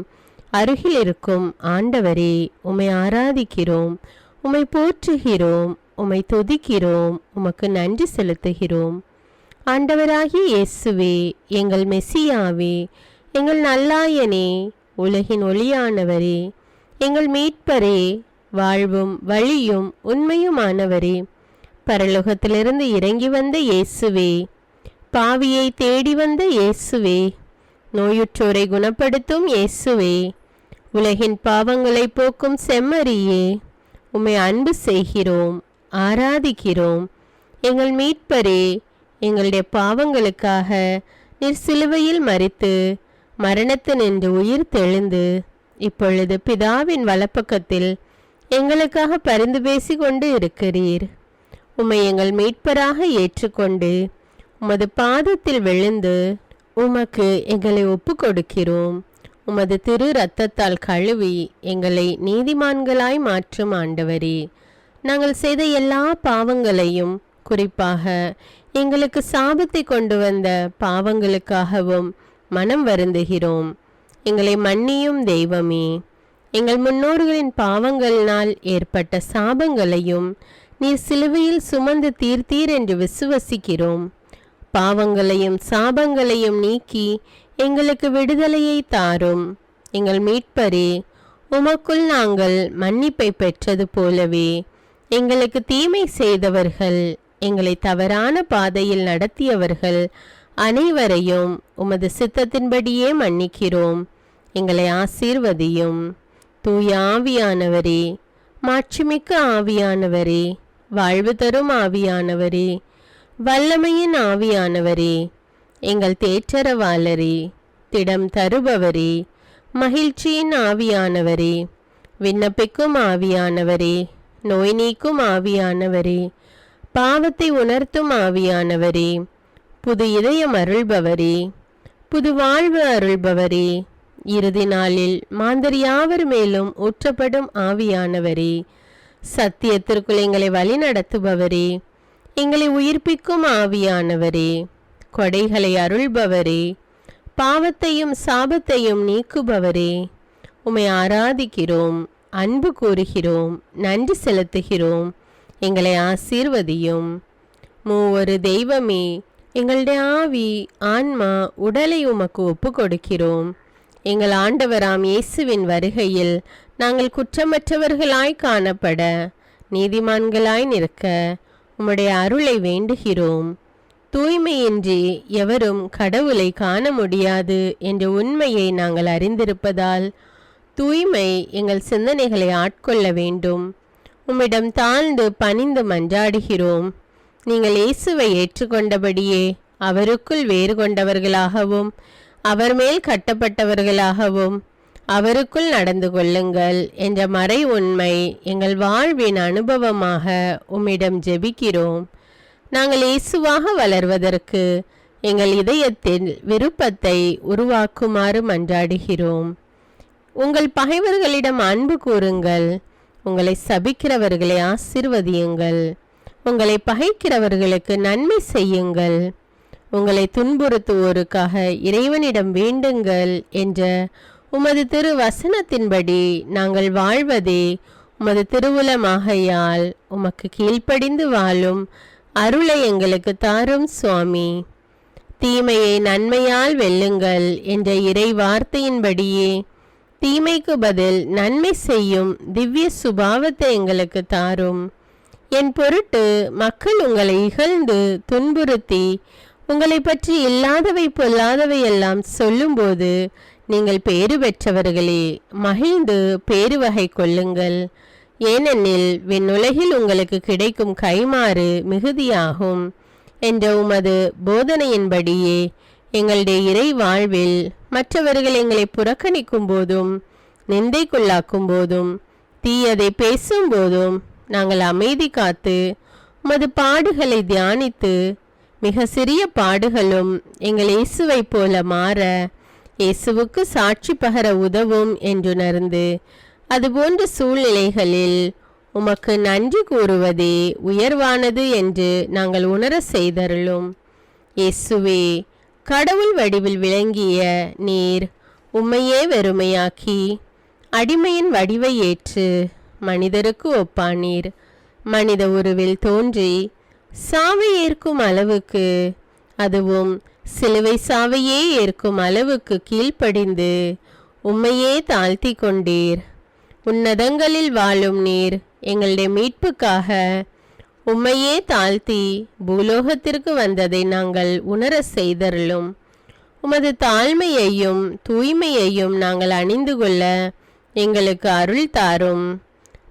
அருகில் இருக்கும் ஆண்டவரே, உம்மை ஆராதிக்கிறோம், உம்மை போற்றுகிறோம், உம்மை துதிக்கிறோம், உமக்கு நன்றி செலுத்துகிறோம். ஆண்டவராகிய இயேசுவே, எங்கள் மெசியாவே, எங்கள் நல்லாயனே, உலகின் ஒளியானவரே, எங்கள் மீட்பரே, வாழ்வும் வழியும் உண்மையுமானவரே, பரலோகத்திலிருந்து இறங்கி வந்த இயேசுவே, பாவியை தேடி வந்த இயேசுவே, நோயுற்றோரை குணப்படுத்தும் இயேசுவே, உலகின் பாவங்களை போக்கும் செம்மறியே, உம்மை அன்பு செய்கிறோம், ஆராதிக்கிறோம். எங்கள் மீட்பரே, எங்களுடைய பாவங்களுக்காக நீர் சிலுவையில் மரித்து மரணத்து நின்று உயிர் தெழுந்து இப்பொழுது பிதாவின் வலப்பக்கத்தில் எங்களுக்காக பரிந்து பேசி கொண்டு இருக்கிறீர். உம்மை எங்கள் மீட்பராக ஏற்றுக்கொண்டு உமது பாதத்தில் விழுந்து உமக்கு எங்களை ஒப்பு கொடுக்கிறோம். உமது திரு இரத்தத்தால் கழுவி எங்களை நீதிமான்களாய் மாற்றும் ஆண்டவரே, நாங்கள் செய்த எல்லா பாவங்களையும், குறிப்பாக எங்களுக்கு சாபத்தை கொண்டு வந்த பாவங்களுக்காகவும் மனம் வருந்துகிறோம். எங்களை மன்னியும் தெய்வமே, எங்கள் முன்னோர்களின் பாவங்களினால் ஏற்பட்ட சாபங்களையும் நீர் சிலுவையில் சுமந்து தீர்த்தீர் என்று விசுவசிக்கிறோம். பாவங்களையும் சாபங்களையும் நீக்கி எங்களுக்கு விடுதலையை தாரும். எங்கள் மீட்பரே, உமக்குள் நாங்கள் மன்னிப்பை பெற்றது போலவே எங்களுக்கு தீமை செய்தவர்கள், எங்களை தவறான பாதையில் நடத்தியவர்கள் அனைவரையும் உமது சித்தத்தின்படியே மன்னிக்கிறோம். எங்களை ஆசீர்வதியும். தூய ஆவியானவரே, மாட்சிமிக்க ஆவியானவரே, வாழ்வு தரும் ஆவியானவரே, வல்லமையின் ஆவியானவரே, எங்கள் தேற்றரவாளரே, திடம் தருபவரே, மகிழ்ச்சியின் ஆவியானவரே, விண்ணப்பிக்கும் ஆவியானவரே, நோய் நீக்கும் ஆவியானவரே, பாவத்தை உணர்த்தும் ஆவியானவரே, புது இதயம் அருள்பவரே, புது வாழ்வு அருள்பவரே, இறுதி நாளில் மாந்தர் யாவர் மேலும் ஊற்றப்படும் ஆவியானவரே, சத்தியத்திற்குள் எங்களை வழி நடத்துபவரே, எங்களை உயிர்ப்பிக்கும் ஆவியானவரே, கொடைகளை அருள்பவரே, பாவத்தையும் சாபத்தையும் நீக்குபவரே, உம்மை ஆராதிக்கிறோம், அன்பு கூறுகிறோம், நன்றி செலுத்துகிறோம். எங்களை ஆசீர்வதியும். மூவொரு தெய்வமே, எங்களுடைய ஆவி, ஆன்மா, உடலை உமக்கு ஒப்பு கொடுக்கிறோம். எங்கள் ஆண்டவராம் இயேசுவின் வருகையில் நாங்கள் குற்றமற்றவர்களாய் காணப்பட, நீதிமான்களாய் நிற்க உம்முடைய அருளை வேண்டுகிறோம். தூய்மையின்றி எவரும் கடவுளை காண முடியாது என்ற உண்மையை நாங்கள் அறிந்திருப்பதால் தூய்மை எங்கள் சிந்தனைகளை ஆட்கொள்ள வேண்டும். உம்மிடம் தாழ்ந்து பணிந்து மன்றாடுகிறோம். நீங்கள் இயேசுவை ஏற்றுக்கொண்டபடியே அவருக்குள் வேறு கொண்டவர்களாகவும் அவர் மேல் கட்டப்பட்டவர்களாகவும் அவருக்குள் நடந்து கொள்ளுங்கள் என்ற மறை உண்மை எங்கள் வாழ்வின் அனுபவமாக உம்மிடம் ஜெபிக்கிறோம். நாங்கள் இயேசுவாக வளர்வதற்கு எங்கள் இதயத்தில் விருப்பத்தை உருவாக்குமாறு மன்றாடுகிறோம். உங்கள் பகைவர்களிடம் அன்பு கூறுங்கள், உங்களை சபிக்கிறவர்களை ஆசீர்வதியுங்கள், உங்களை பகைக்கிறவர்களுக்கு நன்மை செய்யுங்கள், உங்களை துன்புறுத்துவோருக்காக இறைவனிடம் வேண்டுங்கள் என்ற உமது திரு வசனத்தின்படி நாங்கள் வாழ்வதே உமது திருவுலமாகையால் உமக்கு கீழ்ப்படிந்து வாழும் அருளை எங்களுக்கு தாரும் சுவாமி. தீமையை நன்மையால் வெல்லுங்கள் என்ற இறை வார்த்தையின்படியே தீமைக்கு பதில் நன்மை செய்யும் திவ்ய சுபாவத்தை எங்களுக்கு தாரும். என் பொருட்டு மக்கள் உங்களை இகழ்ந்து துன்புறுத்தி உங்களை பற்றி இல்லாதவை பொல்லாதவை எல்லாம் சொல்லும்போது நீங்கள் பேறு பெற்றவர்களே, மகிழ்ந்து பேரு வகை கொள்ளுங்கள். ஏனெனில் விண்ணுலகில் உங்களுக்கு கிடைக்கும் கைமாறு மிகுதியாகும் என்ற உமது போதனையின்படியே எங்களுடைய இறை வாழ்வில் மற்றவர்கள் எங்களை புறக்கணிக்கும் போதும் நிந்தைக்குள்ளாக்கும் போதும் தீயதை பேசும் போதும் நாங்கள் அமைதி காத்து உமது பாடுகளை தியானித்து மிக சிறிய பாடுகளும் எங்கள் இயேசுவை போல மாற இயேசுவுக்கு சாட்சி பகர உதவும் என்றுணர்ந்து அதுபோன்ற சூழ்நிலைகளில் உமக்கு நன்றி கூறுவதே உயர்வானது என்று நாங்கள் உணர செய்தருளும். இயேசுவே, கடவுள் வடிவில் விளங்கிய நீர் உம்மையே வெறுமையாக்கி அடிமையின் வடிவை ஏற்று மனிதருக்கு ஒப்பானீர். மனித உருவில் தோன்றி சாவை ஏற்கும் அளவுக்கு, அதுவும் சிலுவை சாவையே ஏற்கும் அளவுக்கு கீழ்ப்படிந்து உம்மையே தாழ்த்தி கொண்டீர். உன்னதங்களில் வாழும் நீர் எங்களுடைய மீட்புக்காக உம்மையே தாழ்த்தி பூலோகத்திற்கு வந்ததை நாங்கள் உணர செய்தருளும். உமது தாழ்மையையும் தூய்மையையும் நாங்கள் அணிந்து கொள்ள எங்களுக்கு அருள் தாரும்.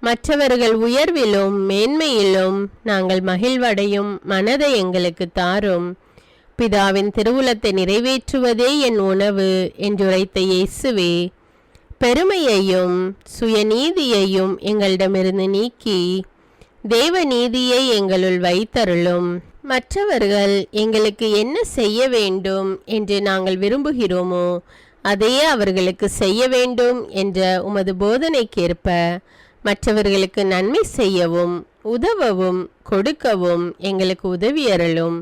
மற்றவர்கள் உயர்விலும் மேன்மையிலும் நாங்கள் மகிழ்வடையும் மனதை எங்களுக்கு தாரும். பிதாவின் திருவுளத்தை நிறைவேற்றுவதே என் உணவு என்றுரைத்த இயேசுவே, பெருமையையும் சுயநீதியையும் எங்களிடமிருந்து நீக்கி தேவ நீதியை எங்களுள் வைத்தருளும். மற்றவர்கள் எங்களுக்கு என்ன செய்ய வேண்டும் என்று நாங்கள் விரும்புகிறோமோ அதையே அவர்களுக்கு செய்ய வேண்டும் என்ற உமது போதனைக்கேற்ப மற்றவர்களுக்கு நன்மை செய்யவும் உதவவும் கொடுக்கவும் எங்களுக்கு உதவியருளும்.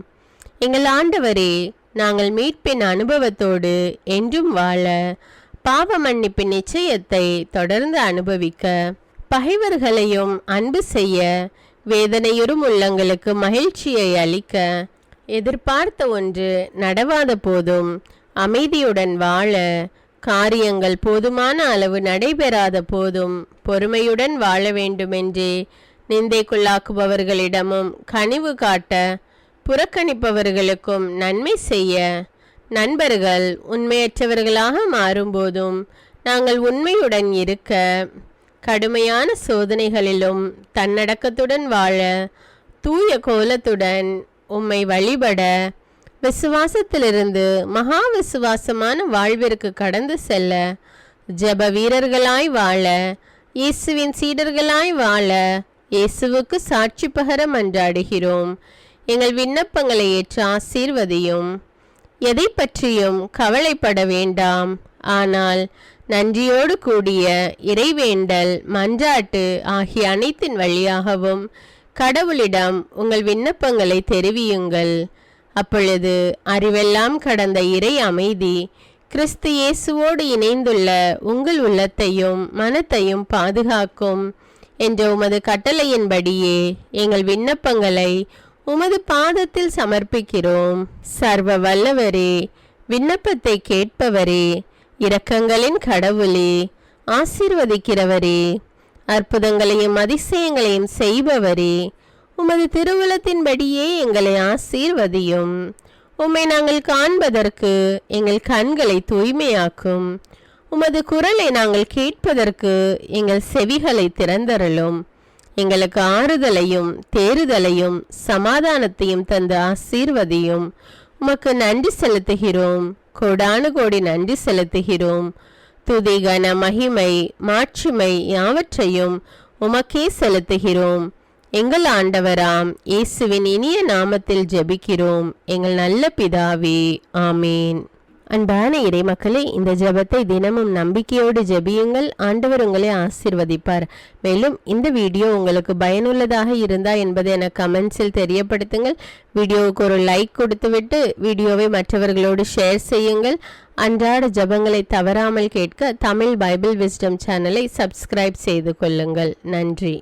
எங்கள் ஆண்டவரே, நாங்கள் மீட்பின் அனுபவத்தோடு என்றும் வாழ பாவ மன்னிப்பின் நிச்சயத்தை தொடர்ந்து அனுபவிக்க பகைவர்களையும் அன்பு செய்ய வேதனையுறும் உள்ளங்களுக்கு மகிழ்ச்சியை அளிக்க எதிர்பார்த்த ஒன்று நடவாத போதும் அமைதியுடன் வாழ காரியங்கள் போதுமான அளவு நடைபெறாத போதும் பொறுமையுடன் வாழ வேண்டுமென்றே நிந்தைக்குள்ளாக்குபவர்களிடமும் கனிவு காட்ட புறக்கணிப்பவர்களுக்கும் நன்மை செய்ய நண்பர்கள் உண்மையற்றவர்களாக மாறும்போதும் நாங்கள் உண்மையுடன் இருக்க கடுமையான சோதனைகளிலும் தன்னடக்கத்துடன் வாழ தூய கோலத்துடன் உம்மை வழிபட விசுவாசத்திலிருந்து மகா விசுவாசமான வாழ்விற்கு கடந்து செல்ல ஜெப வீரர்களாய் வாழ இயேசுவின் சீடர்களாய் வாழ இயேசுவுக்கு சாட்சி பகர மன்றாடுகிறோம். எங்கள் விண்ணப்பங்களை ஏற்று ஆசீர்வதியும். எதை பற்றியும் கவலைப்பட வேண்டாம். ஆனால் நன்றியோடு கூடிய இறைவேண்டல், மன்றாட்டு ஆகிய அனைத்தின் வழியாகவும் கடவுளிடம் உங்கள் விண்ணப்பங்களை தெரிவியுங்கள். அப்பொழுது அறிவெல்லாம் கடந்த இறை அமைதி கிறிஸ்து இயேசுவோடு இணைந்துள்ள உங்கள் உள்ளத்தையும் மனத்தையும் பாதுகாக்கும் என்ற உமது கட்டளையின்படியே எங்கள் விண்ணப்பங்களை உமது பாதத்தில் சமர்ப்பிக்கிறோம். சர்வ வல்லவரே, விண்ணப்பத்தை கேட்பவரே, இரக்கங்களின் கடவுளே, ஆசீர்வதிக்கிறவரே, அற்புதங்களையும் அதிசயங்களையும் செய்பவரே, உமது திருவுளத்தின்படியே எங்களை ஆசீர்வதியும். உம்மை நாங்கள் காண்பதற்கு எங்கள் கண்களை தூய்மையாக்கும். உமது குரலை நாங்கள் கேட்பதற்கு எங்கள் செவிகளை திறந்தருளும். எங்களுக்கு ஆறுதலையும் தேறுதலையும் சமாதானத்தையும் தந்து ஆசீர்வதியும். உமக்கு நன்றி செலுத்துகிறோம், கோடானு கோடி நன்றி செலுத்துகிறோம். துதி, கன, மகிமை, மாட்சிமை யாவற்றையும் உமக்கே செலுத்துகிறோம். எங்கள் ஆண்டவராம் இயேசுவின் இனிய நாமத்தில் ஜெபிக்கிறோம் எங்கள் நல்ல பிதாவே, ஆமீன். அன்பான இறைமக்களே, இந்த ஜெபத்தை தினமும் நம்பிக்கையோடு ஜெபியுங்கள். ஆண்டவர் உங்களை ஆசீர்வதிப்பார். மேலும் இந்த வீடியோ உங்களுக்கு பயனுள்ளதாக இருந்தா என்பதை எனக்கு கமெண்ட்ஸில் தெரியப்படுத்துங்கள். வீடியோவுக்கு ஒரு லைக் கொடுத்துவிட்டு வீடியோவை மற்றவர்களோடு ஷேர் செய்யுங்கள். அன்றாட ஜெபங்களை தவறாமல் கேட்க தமிழ் பைபிள் விஸ்டம் சேனலை சப்ஸ்கிரைப் செய்து கொள்ளுங்கள். நன்றி.